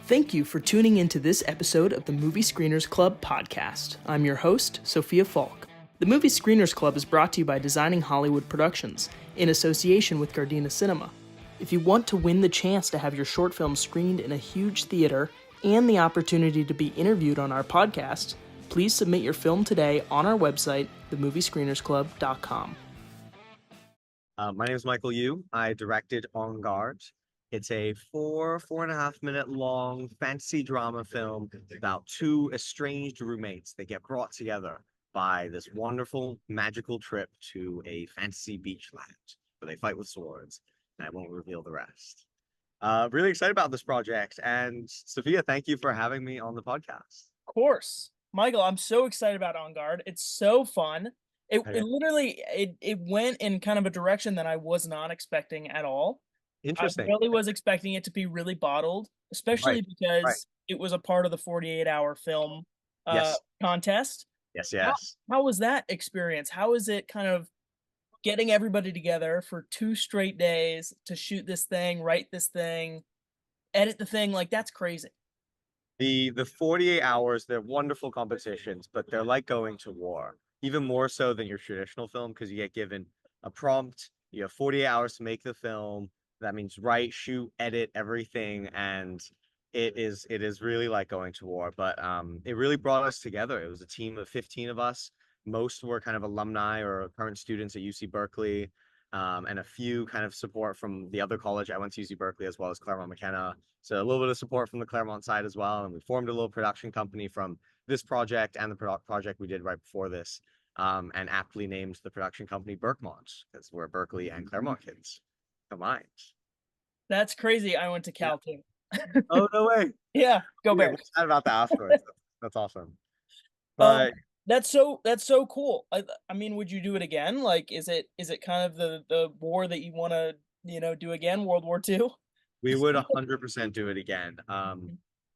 Thank you for tuning into this episode of the Movie Screeners Club podcast. I'm your host, Sophia Falk. The Movie Screeners Club is brought to you by Designing Hollywood Productions, in association with Gardena Cinema. If you want to win the chance to have your short film screened in a huge theater and the opportunity to be interviewed on our podcast, please submit your film today on our website, themoviescreenersclub.com. My name is Michael Yu. I directed En Garde. It's a four and a half minute long fantasy drama film about two estranged roommates that get brought together by this wonderful magical trip to a fantasy beach land where they fight with swords, and I won't reveal the rest. Really excited about this project, and Sophia, thank you for having me on the podcast. Of course. Michael, I'm so excited about En Garde. It's so fun. It literally went in kind of a direction that I was not expecting at all. Interesting. I really was expecting it to be really bottled, especially because it was a part of the 48-hour film contest. Yes. How was that experience? How is it kind of getting everybody together for 2 straight days to shoot this thing, write this thing, edit the thing? Like, that's crazy. The 48 hours, they're wonderful competitions, but they're like going to war, even more so than your traditional film, because you get given a prompt, you have 48 hours to make the film. That means write, shoot, edit, everything, and it is really like going to war. But it really brought us together. It was a team of 15 of us. Most were kind of alumni or current students at UC Berkeley, and a few kind of support from the other college. I went to UC Berkeley as well as Claremont McKenna. So a little bit of support from the Claremont side as well. And we formed a little production company from this project and the project we did right before this, and aptly named the production company Berkmont, because we're Berkeley and Claremont kids combined. That's crazy. I went to Cal too. Oh, no way. Yeah, go We'll Bears. chat about that afterwards. That's awesome. But that's so cool. I mean, would you do it again? Like, is it kind of the war that you want to, do again, World War II? we would 100% do it again.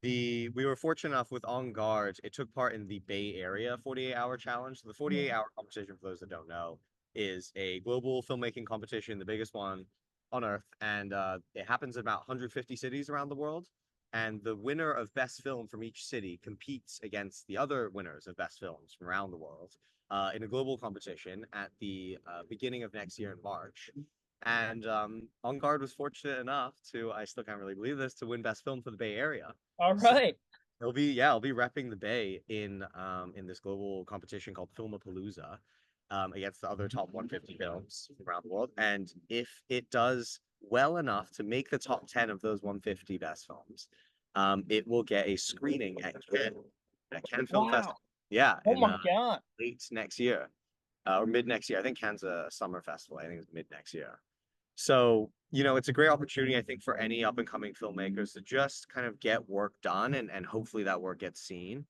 We were fortunate enough with En Garde, it took part in the Bay Area 48-hour challenge. The 48-hour competition, for those that don't know, is a global filmmaking competition, the biggest one on Earth, and it happens in about 150 cities around the world. And the winner of best film from each city competes against the other winners of best films from around the world in a global competition at the beginning of next year in March. And En Garde was fortunate enough to, I still can't really believe this, to win best film for the Bay Area. All right. So I'll be repping the Bay in this global competition called Filmapalooza, against the other top 150 films around the world. And if it does well enough to make the top 10 of those 150 best films, it will get a screening at Cannes Film Festival. Yeah. Oh my God. Late next year, or mid next year. I think Cannes a summer festival. I think it's mid next year. So, it's a great opportunity, I think, for any up and coming filmmakers to just kind of get work done, and hopefully that work gets seen.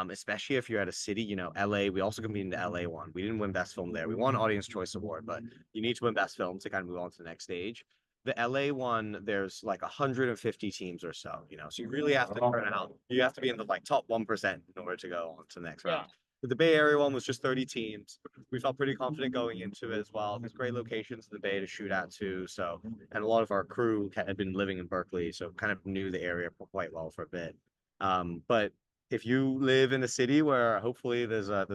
Especially if you're at a city, LA, we also competed in the LA one. We didn't win best film there. We won Audience Choice Award, but you need to win best film to kind of move on to the next stage. The LA one, there's like 150 teams or so, so you really have to turn out. You have to be in the top 1% in order to go on to the next round. But the Bay Area one was just 30 teams. We felt pretty confident going into it as well. There's great locations in the Bay to shoot at too. So, and a lot of our crew had been living in Berkeley, so kind of knew the area quite well for a bit. But if you live in a city where hopefully there's a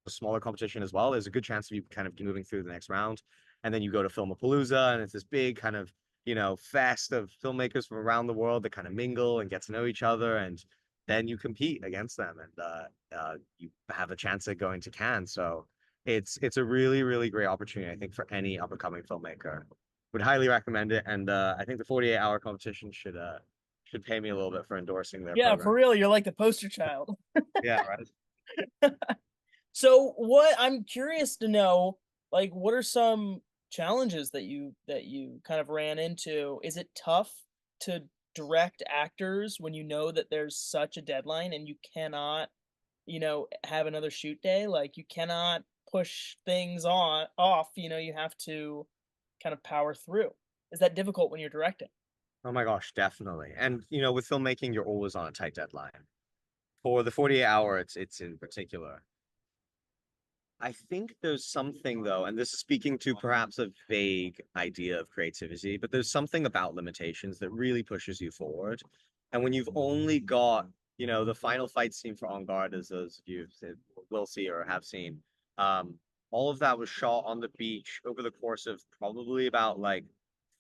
smaller competition as well, there's a good chance of you kind of moving through the next round. And then you go to Filmapalooza, and it's this big kind of, fest of filmmakers from around the world that kind of mingle and get to know each other. And then you compete against them, and you have a chance at going to Cannes. So it's a really, really great opportunity, I think, for any up-and-coming filmmaker. Would highly recommend it. And I think the 48-hour competition should pay me a little bit for endorsing their program. For real, you're like the poster child. Yeah, right. So I'm curious to know, like, what are some challenges that you kind of ran into? Is it tough to direct actors when you know that there's such a deadline and you cannot, have another shoot day? Like, you cannot push things off, you have to kind of power through. Is that difficult when you're directing? Oh my gosh, definitely. And with filmmaking, you're always on a tight deadline. For the 48-hour, it's in particular. I think there's something though, and this is speaking to perhaps a vague idea of creativity, but there's something about limitations that really pushes you forward. And when you've only got, the final fight scene for En Garde, as those of you will see or have seen, um, all of that was shot on the beach over the course of probably about like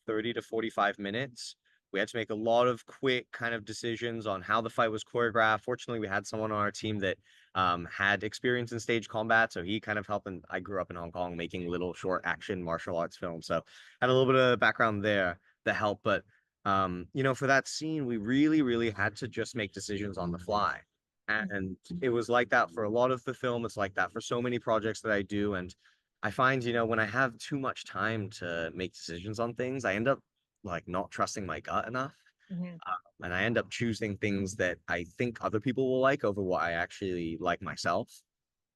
30 to 45 minutes. We had to make a lot of quick kind of decisions on how the fight was choreographed. Fortunately, we had someone on our team that had experience in stage combat, so he kind of helped. And I grew up in Hong Kong making little short action martial arts films, so had a little bit of background there that helped. But for that scene, we really, really had to just make decisions on the fly. And it was like that for a lot of the film. It's like that for so many projects that I do. And I find, when I have too much time to make decisions on things, I end up like not trusting my gut enough. Mhm. And I end up choosing things that I think other people will like over what I actually like myself.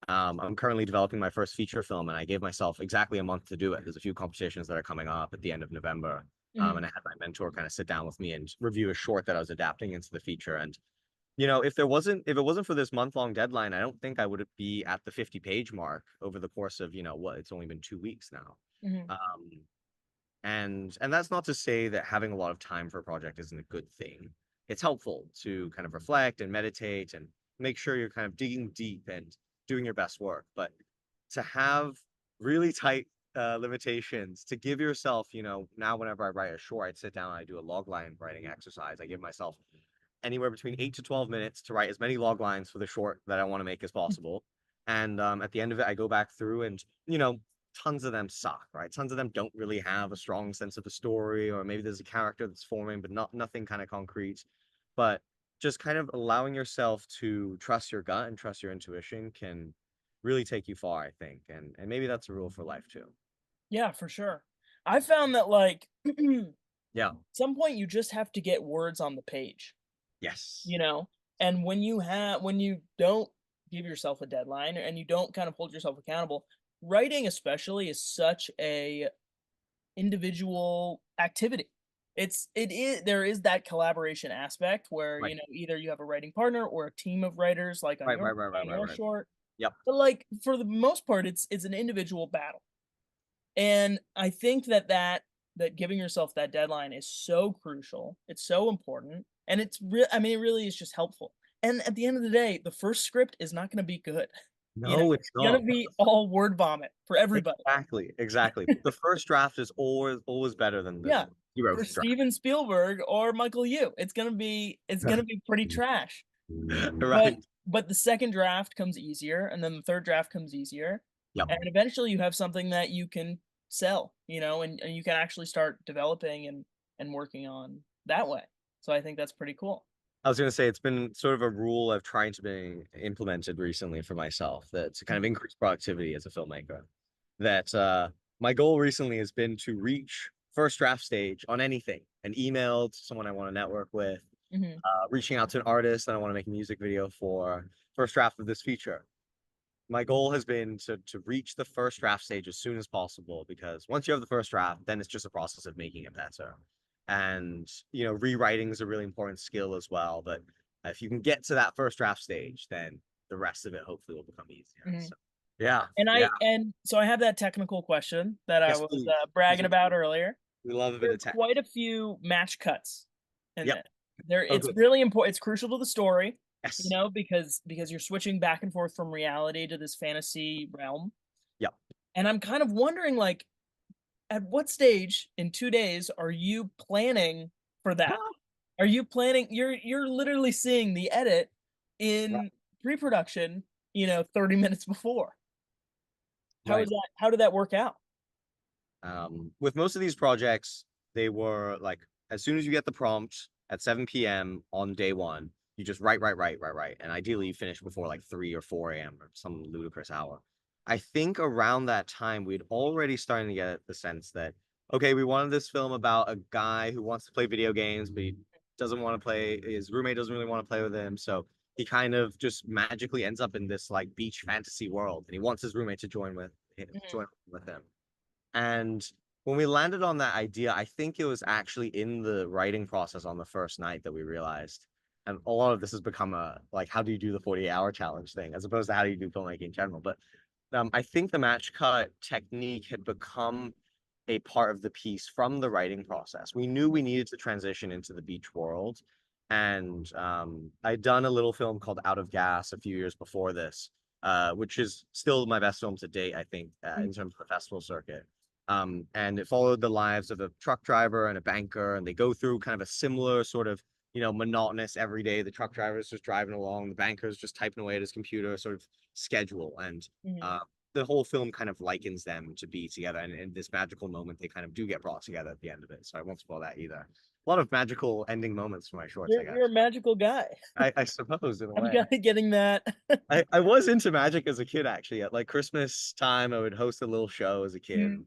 I'm currently developing my first feature film, and I gave myself exactly a month to do it. There's a few competitions that are coming up at the end of November. And Mhm. I had my mentor kind of sit down with me and review a short that I was adapting into the feature. And if it wasn't for this month-long deadline, I don't think I would be at the 50-page mark over the course of, it's only been 2 weeks now. Mhm. Um, and that's not to say that having a lot of time for a project isn't a good thing. It's helpful to kind of reflect and meditate and make sure you're kind of digging deep and doing your best work. But to have really tight limitations, to give yourself, now whenever I write a short, I'd sit down and I do a log line writing exercise. I give myself anywhere between 8 to 12 minutes to write as many log lines for the short that I want to make as possible. And at the end of it, I go back through and, tons of them suck, right? Tons of them don't really have a strong sense of a story, or maybe there's a character that's forming, but nothing kind of concrete. But just kind of allowing yourself to trust your gut and trust your intuition can really take you far, I think. And maybe that's a rule for life too. Yeah, for sure. I found that, like, Yeah. some point you just have to get words on the page, Yes. you know? And when you don't give yourself a deadline and you don't kind of hold yourself accountable, writing especially is such a individual activity. There is that collaboration aspect where, Right. either you have a writing partner or a team of writers like Right. Right. Right. Right. on Right. your Right. short. Yep. But, like, for the most part, it's an individual battle. And I think that giving yourself that deadline is so crucial. It's so important, and I mean, it really is just helpful. And at the end of the day, the first script is not gonna be good. No, it's It's gonna not. be all word vomit for everybody. Exactly, exactly. The first draft is always better than the Yeah. For zeroth draft. Steven Spielberg or Michael Yu, it's gonna be pretty trash. But Right. but the second draft comes easier, and then the third draft comes easier, Yep. and eventually you have something that you can sell, and you can actually start developing and working on that way. So I think that's pretty cool. I was gonna say it's been sort of a rule I've tried to be implemented recently for myself that to kind of Mhm. increase productivity as a filmmaker. That my goal recently has been to reach first draft stage on anything, an email to someone I want to network with, Mhm. reaching out to an artist that I want to make a music video for, first draft of this feature. My goal has been to reach the first draft stage as soon as possible, because once you have the first draft, then it's just a process of making it better. And rewriting is a really important skill as well. But if you can get to that first draft stage, then the rest of it hopefully will become easier. Mhm. So yeah, And yeah. so I have that technical question that I Yes, was, please. Please, bragging please, about please. earlier. We love a bit There are of tech. quite a few match cuts in Yep. this. Oh, It's good. really important. It's crucial to the story, Yes. because you're switching back and forth from reality to this fantasy realm. Yep. And I'm kind of wondering, like, at what stage in 2 days are you planning for that? Are you planning you're literally seeing the edit Right. in pre-production, 30 minutes before. Right. How did that work out? With most of these projects, they were like as soon as you get the prompt at 7 p.m. on day one, you just write, and ideally you finish before like 3 or 4 a.m. or some ludicrous hour. I think around that time we'd already starting to get the sense that okay, we wanted this film about a guy who wants to play video games, but he doesn't want to play. His roommate doesn't really want to play with him, so he kind of just magically ends up in this like beach fantasy world, and he wants his roommate to Mhm, join with him. And when we landed on that idea, I think it was actually in the writing process on the first night that we realized. And a lot of this has become a like, how do you do the 48-hour challenge thing, as opposed to how do you do filmmaking in general. But I think the match cut technique had become a part of the piece from the writing process. We knew mhm, we needed to transition into the beach world. And I'd done a little film called Out of Gas a few years before this, which is still my best film to date, I think, Mhm, in terms of the festival circuit. And it followed the lives of a truck driver and a banker, and they go through kind of a similar sort of, monotonous every day. The truck driver is just driving along, the banker is just typing away at his computer, sort of schedule. And mhm. uh, the whole film kind of likens them to be together. And in this magical moment, they kind of do get brought together at the end of it. So I won't spoil that either. A lot of magical ending moments for my shorts, I You're a guess. magical guy. I suppose in a I'm way. kinda getting that. I was into magic as a kid actually. At like Christmas time, I would host a little show as a kid Mm, and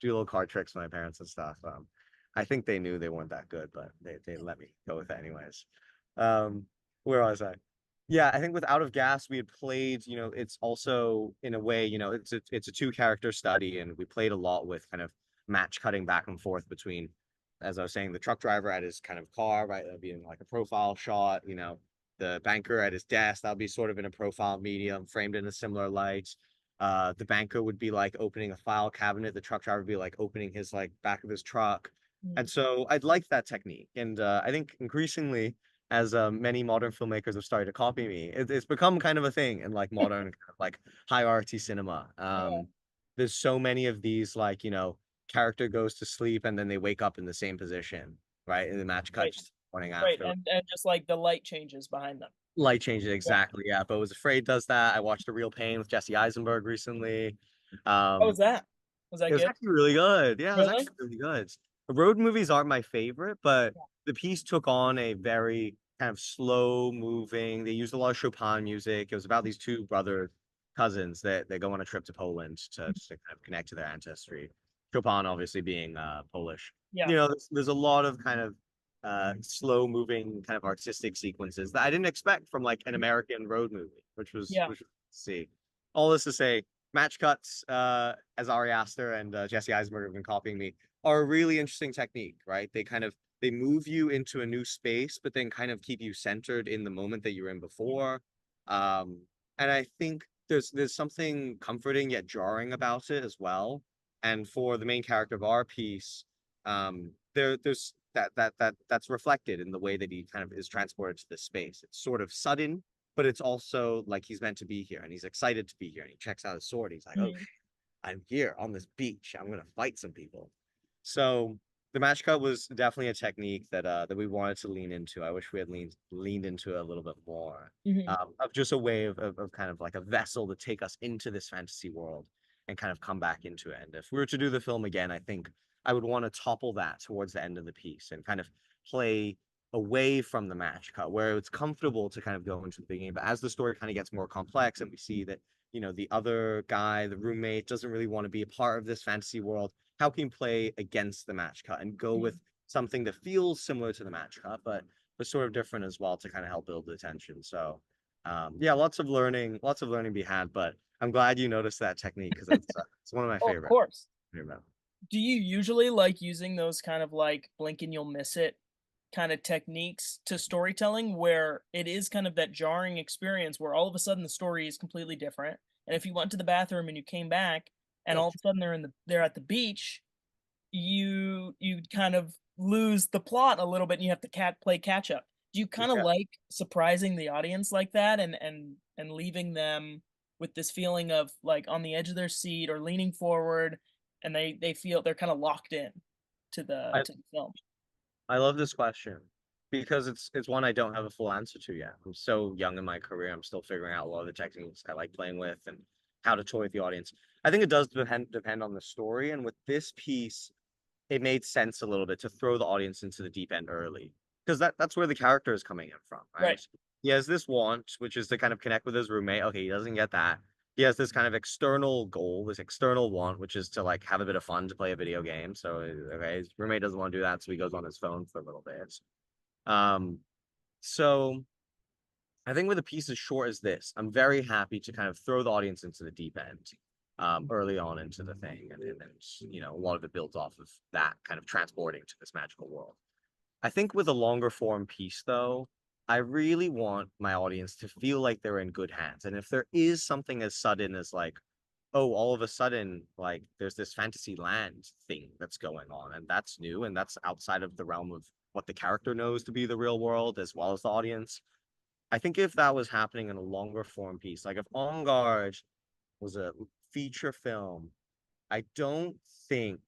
do little card tricks for my parents and stuff. I think they knew they weren't that good, but they let me go with it anyways. Um, where was I? Yeah, I think with Out of Gas, we had played, it's also in a way, it's a two character study, and we played a lot with kind of match cutting back and forth between, as I was saying, the truck driver at his kind of car, right? That'd be in like a profile shot, the banker at his desk, that'll be sort of in a profile medium, framed in a similar light. The banker would be like opening a file cabinet. The truck driver would be like opening his like back of his truck. And mm. so I'd like that technique. And I think increasingly, as many modern filmmakers have started to copy me, it's become kind of a thing in like modern kind of, like hierarchy cinema. Yeah, There's so many of these like, character goes to sleep and then they wake up in the same position, right? And the match cut right, just morning right, after. and just, like, the light changes behind them. Light changes, Yeah. exactly, yeah, but Was Afraid does that. I watched A Real Pain with Jesse Eisenberg recently. How was Um, that? Was that it was good? actually really good. Yeah, it was Really? actually really good. Road movies aren't my favorite, but Yeah. the piece took on a very kind of slow moving. They used a lot of Chopin music. It was about these two brother cousins that they go on a trip to Poland to kind of connect to their ancestry. Chopin obviously being Polish. Yeah. There's a lot of kind of slow moving kind of artistic sequences that I didn't expect from like an American road movie, Yeah. which was to see. All this to say, match cuts, as Ari Aster and Jesse Eisenberg have been copying me, are a really interesting technique, right? They move you into a new space, but then kind of keep you centered in the moment that you're in before. Um, and I think there's something comforting yet jarring about it as well. And for the main character of our piece, there's that's reflected in the way that he kind of is transported to this space. It's sort of sudden, but it's also like he's meant to be here and he's excited to be here and he checks out his sword. He's like, oh, Mhm, I'm here on this beach. I'm gonna fight some people. So the match cut was definitely a technique that we wanted to lean into. I wish we had leaned into it a little bit more. mhm, Of just a way of kind of like a vessel to take us into this fantasy world and kind of come back into it. And if we were to do the film again, I think I would want to topple that towards the end of the piece and kind of play away from the match cut where it's comfortable to kind of go into the beginning. But as the story kind of gets more complex and we see that, the other guy, the roommate, doesn't really want to be a part of this fantasy world, how can you play against the match cut and go with mhm. something that feels similar to the match cut, but sort of different as well to kind of help build the tension. So yeah, lots of learning to be had, but I'm glad you noticed that technique because it's one of my Oh, of favorite. course. Do you usually like using those kind of, like, blink and you'll miss it kinda techniques to storytelling where it is kind of that jarring experience where all of a sudden the story is completely different, and if you went to the bathroom and you came back and Yeah. all of a sudden they're at the beach, you kind of lose the plot a little bit and you have to play catch up. Do you kinda Yeah. like surprising the audience like that and leaving them with this feeling of, like, on the edge of their seat or leaning forward, and they feel they're kinda locked in I to the film? I love this question because it's one I don't have a full answer to yet. I'm so young in my career. I'm still figuring out a lot of the techniques I like playing with and how to toy with the audience. I think it does depend on the story. And with this piece, it made sense a little bit to throw the audience into the deep end early because that's where the character is coming in from, Right. right? He has this want, which is to kind of connect with his roommate. Okay, he doesn't get that. He has this kind of external goal, this external want, which is to like have a bit of fun to play a video game. So okay, his roommate doesn't want to do that, so he goes on his phone for a little bit. Um, so I think with a piece as short as this, I'm very happy to kind of throw the audience into the deep end early on into the thing, and a lot of it builds off of that kind of transporting to this magical world. I think with a longer form piece, though, I really want my audience to feel like they're in good hands. And if there is something as sudden as like, oh, all of a sudden, there's this fantasy land thing that's going on, and that's new, and that's outside of the realm of what the character knows to be the real world as well as the audience. I think if that was happening in a longer form piece, like if En Garde was a feature film, I don't think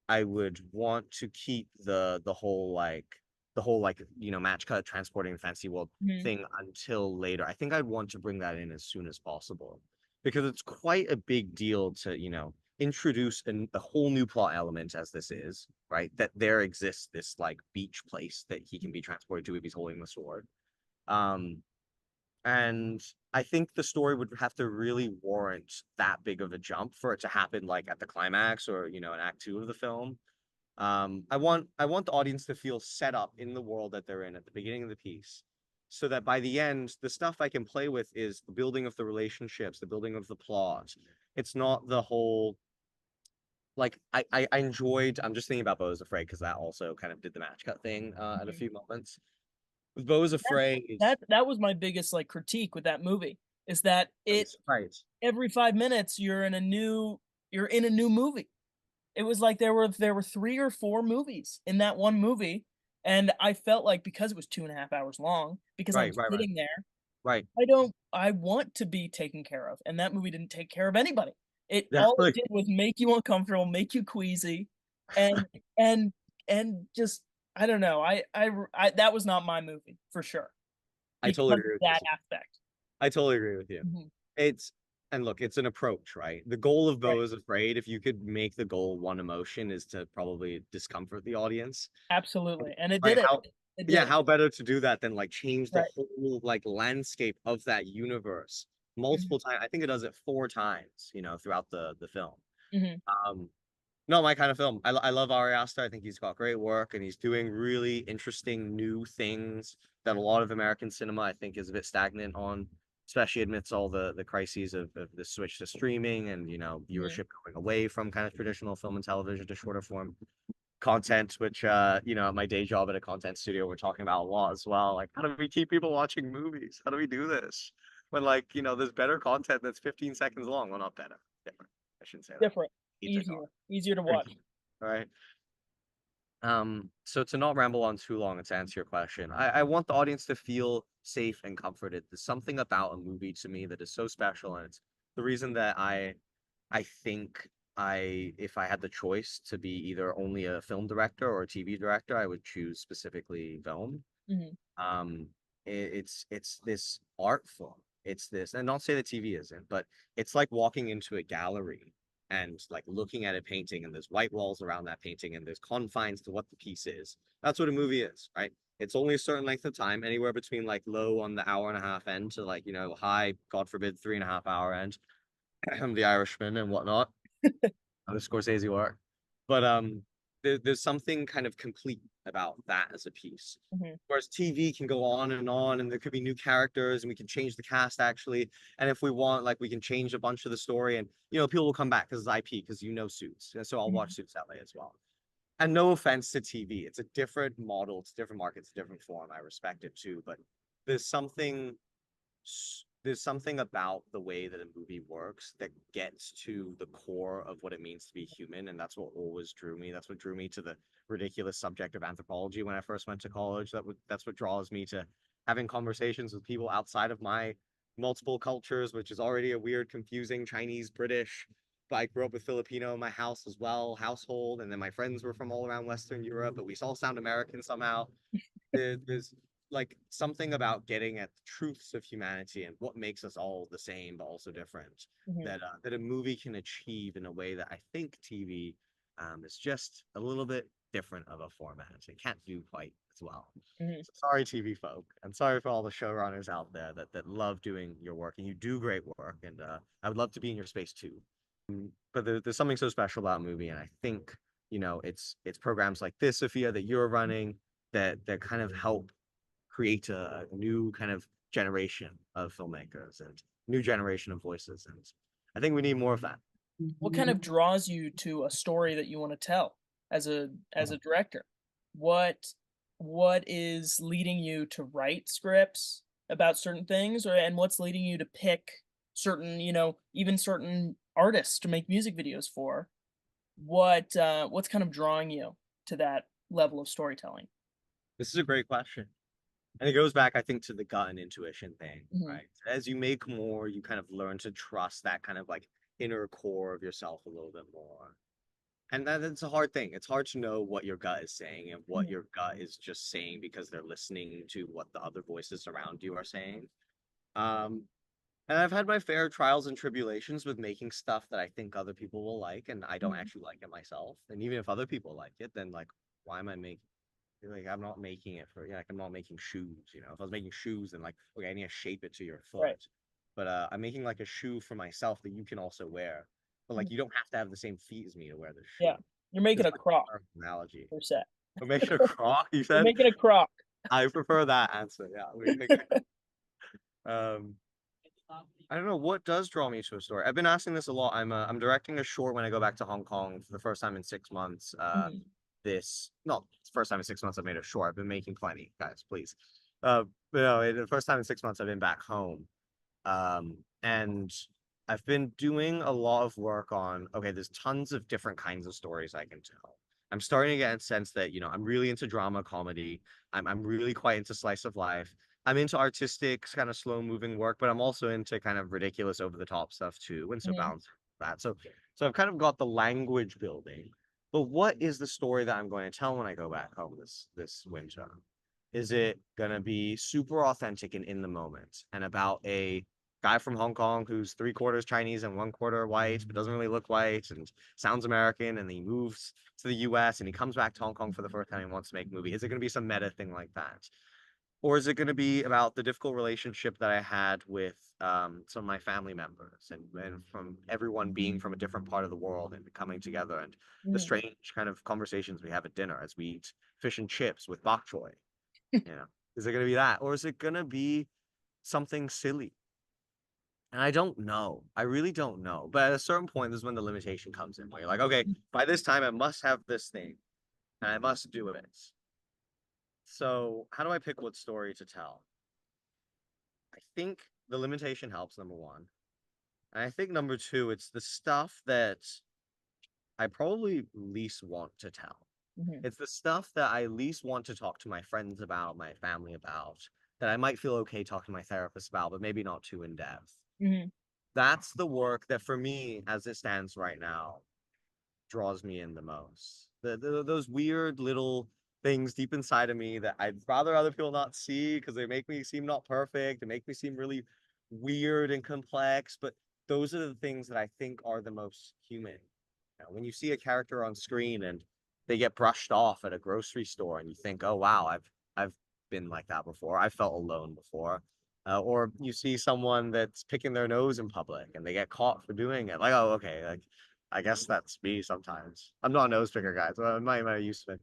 I would want to keep the whole match cut transporting the fantasy world Mhm. thing until later. I think I'd want to bring that in as soon as possible because it's quite a big deal to, introduce a whole new plot element as this is, right? That there exists this like beach place that he can be transported to if he's holding the sword. Um, and I think the story would have to really warrant that big of a jump for it to happen like at the climax or, in act two of the film. I want the audience to feel set up in the world that they're in at the beginning of the piece, so that by the end, the stuff I can play with is the building of the relationships, the building of the plot. It's not the whole like I enjoyed. I'm just thinking about Bo is Afraid because that also kind of did the match cut thing at a Mhm. few moments. With Bo is Afraid, That was my biggest, like, critique with that movie, is that it right, every 5 minutes, you're in a new movie. It was like there were 3 or 4 movies in that one movie, and I felt like because it was 2.5 hours long, because I'm right, right, right, sitting there, right. I want to be taken care of, and that movie didn't take care of anybody. It all it Definitely, did was make you uncomfortable, make you queasy, and and and just I don't know, I that was not my movie for sure I totally because of agree with that you. aspect. I totally agree with you. Mhm. It's and look, it's an approach, right? The goal of Right. Bo is Afraid, if you could make the goal one emotion, is to probably discomfort the audience. Absolutely, and it Like did it. how, It yeah, did. how better to do that than like change the Right. whole like landscape of that universe Mhm. multiple times. I think it does it 4 times, throughout the film. Mhm. Um, no, my kind of film. I love Ari Aster. I think he's got great work and he's doing really interesting new things that a lot of American cinema, I think, is a bit stagnant on, especially amidst all the crises of the switch to streaming and, Mhm. viewership going away from kind of traditional film and television to shorter form content, which, at my day job at a content studio, we're talking about a lot as well. Like, how do we keep people watching movies? How do we do this? When, like, there's better content that's 15 seconds long. Well, not better. Different. I shouldn't say that. Different. Either Easier. Easier to watch. right? So to not ramble on too long and to answer your question, I want the audience to feel safe and comforted. There's something about a movie to me that is so special, and it's the reason that I think if I had the choice to be either only a film director or a TV director, I would choose specifically film. Mhm. Um, it's this art form. It's this, and not say that TV isn't, but it's like walking into a gallery and like looking at a painting, and there's white walls around that painting, and there's confines to what the piece is. That's what a movie is, right? It's only a certain length of time, anywhere between like low on the hour and a half end to like high, God forbid, 3.5 hour end. The Irishman and whatnot, the Scorsese work. But there's something kind of complete about that as a piece. Mhm. Whereas TV can go on, and there could be new characters, and we can change the cast actually. And if we want, like, we can change a bunch of the story, and people will come back because it's IP, because Suits, and so I'll watch Mhm. Suits that way as well. And no offense to TV, it's a different model, it's a different market, it's a different form. I respect it too, but there's something there's something about the way that a movie works that gets to the core of what it means to be human, and that's what always drew me. That's what drew me to the ridiculous subject of anthropology when I first went to college. That's what draws me to having conversations with people outside of my multiple cultures, which is already a weird, confusing Chinese, British. But I grew up with Filipino in my house as well, household, and then my friends were from all around Western Europe, but we all sound American somehow. There's like something about getting at the truths of humanity and what makes us all the same but also different Mhm. that a movie can achieve in a way that I think TV is just a little bit different of a format. It can't do quite as well. Mhm. So sorry, TV folk, and sorry for all the showrunners out there that love doing your work, and you do great work, and I would love to be in your space too. But there's something so special about a movie, and I think it's programs like this, Sophia, that you're running that kind of help create a new kind of generation of filmmakers and new generation of voices. And I think we need more of that. What kind of draws you to a story that you wanna tell as a director? What what is leading you to write scripts about certain things, and what's leading you to pick certain, even certain artists to make music videos for? What's kind of drawing you to that level of storytelling? This is a great question. And it goes back, I think, to the gut and intuition thing, Mhm. right? As you make more, you kind of learn to trust that kind of like inner core of yourself a little bit more. And that's a hard thing. It's hard to know what your gut is saying and what Mhm. your gut is just saying because they're listening to what the other voices around you are saying. Um, and I've had my fair trials and tribulations with making stuff that I think other people will like, and I don't Mhm. actually like it myself. And even if other people like it, then like, why am I making like I'm not making it for like I'm not making shoes, you know. If I was making shoes, then like okay, I need to shape it to your Right. foot. But I'm making like a shoe for myself that you can also wear. But Mhm. like you don't have to have the same feet as me to wear the shoe. Yeah. You're making It's a like crock a perfect analogy. per se. We're making a crock, you You're said? making a crock. I prefer that answer. Yeah, we're making I don't know what does draw me to a story. I've been asking this a lot. I'm directing a short when I go back to Hong Kong for the first time in 6 months. Mhm. This not it's the first time in 6 months I've made a short. I've been making plenty, guys, please. But no, the first time in 6 months I've been back home. And I've been doing a lot of work on, okay, there's tons of different kinds of stories I can tell. I'm starting to get a sense that, I'm really into drama comedy. I'm really quite into slice of life. I'm into artistic, kind of slow moving work, but I'm also into kind of ridiculous over the top stuff too. And so Mhm. balance that. So I've kind of got the language building. But what is the story that I'm going to tell when I go back home this winter? Is it gonna be super authentic and in the moment and about a guy from Hong Kong who's three-quarters Chinese and one quarter white, but doesn't really look white and sounds American, and he moves to the US and he comes back to Hong Kong for the first time and wants to make a movie? Is it gonna be some meta thing like that? Or is it going to be about the difficult relationship that I had with some of my family members and from everyone being from a different part of the world and coming together and the Mhm. strange kind of conversations we have at dinner as we eat fish and chips with bok choy? You know, is it going to be that? Or is it going to be something silly? And I don't know. I really don't know. But at a certain point, this is when the limitation comes in, where you're like, okay, by this time, I must have this thing and I must do it. So, how do I pick what story to tell? I think the limitation helps, number one. And I think number two, it's the stuff that I probably least want to tell. Mhm. It's the stuff that I least want to talk to my friends about, my family about, that I might feel okay talking to my therapist about, but maybe not too in depth. Mhm. That's the work that for me, as it stands right now, draws me in the most. Those weird little things deep inside of me that I'd rather other people not see because they make me seem not perfect. They make me seem really weird and complex. But those are the things that I think are the most human. When you see a character on screen and they get brushed off at a grocery store, and you think, "Oh wow, I've been like that before. I felt alone before." Or you see someone that's picking their nose in public and they get caught for doing it. Like, oh, okay, like I guess that's me sometimes. I'm not a nose picker, guys. Well, I used to be.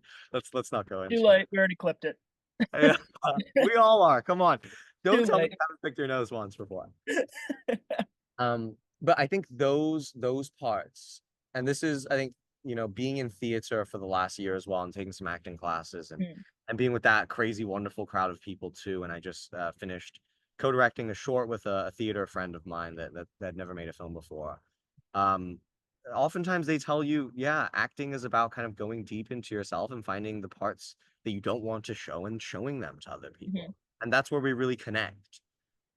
Let's not go Too into it. late. We already clipped it. Yeah, we all are. Come on. Don't Too tell me late. you haven't picked your nose once before. But I think those parts, and this is, I think, being in theater for the last year as well and taking some acting classes Mhm. and being with that crazy, wonderful crowd of people too. And I just finished co-directing a short with a theater friend of mine that never made a film before. Um, Oftentimes they tell you, yeah, acting is about kind of going deep into yourself and finding the parts that you don't want to show and showing them to other Mhm. people. And that's where we really connect.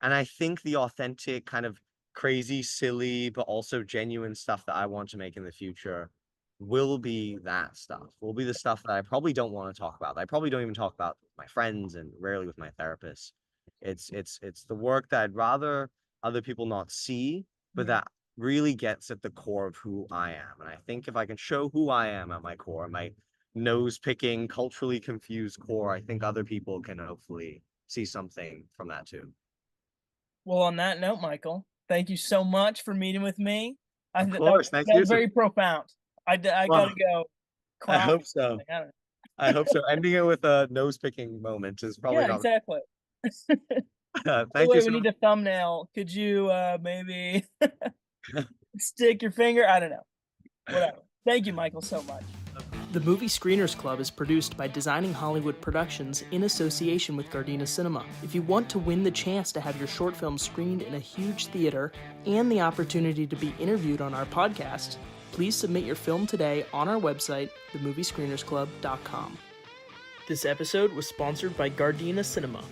And I think the authentic kind of crazy, silly, but also genuine stuff that I want to make in the future will be that stuff. Will be the stuff that I probably don't want to talk about. I probably don't even talk about with my friends and rarely with my therapist. It's the work that I'd rather other people not see, but Mhm. that really gets at the core of who I am. And I think if I can show who I am at my core, my nose picking, culturally confused core, I think other people can hopefully see something from that too. Well, on that note, Michael, thank you so much for meeting with me. I Of think that course. Thank that you. was very profound. I gotta Well, go I cry hope or so. something. I don't know. I hope so. Ending it with a nose picking moment is probably Yeah, not. exactly. Oh, Thank you wait, we so need a thumbnail. Could you maybe stick your finger? I don't know. Whatever. Thank you, Michael, so much. The Movie Screeners Club is produced by Designing Hollywood Productions in association with Gardena Cinema. If you want to win the chance to have your short film screened in a huge theater and the opportunity to be interviewed on our podcast, please submit your film today on our website, themoviescreenersclub.com. This episode was sponsored by Gardena Cinema.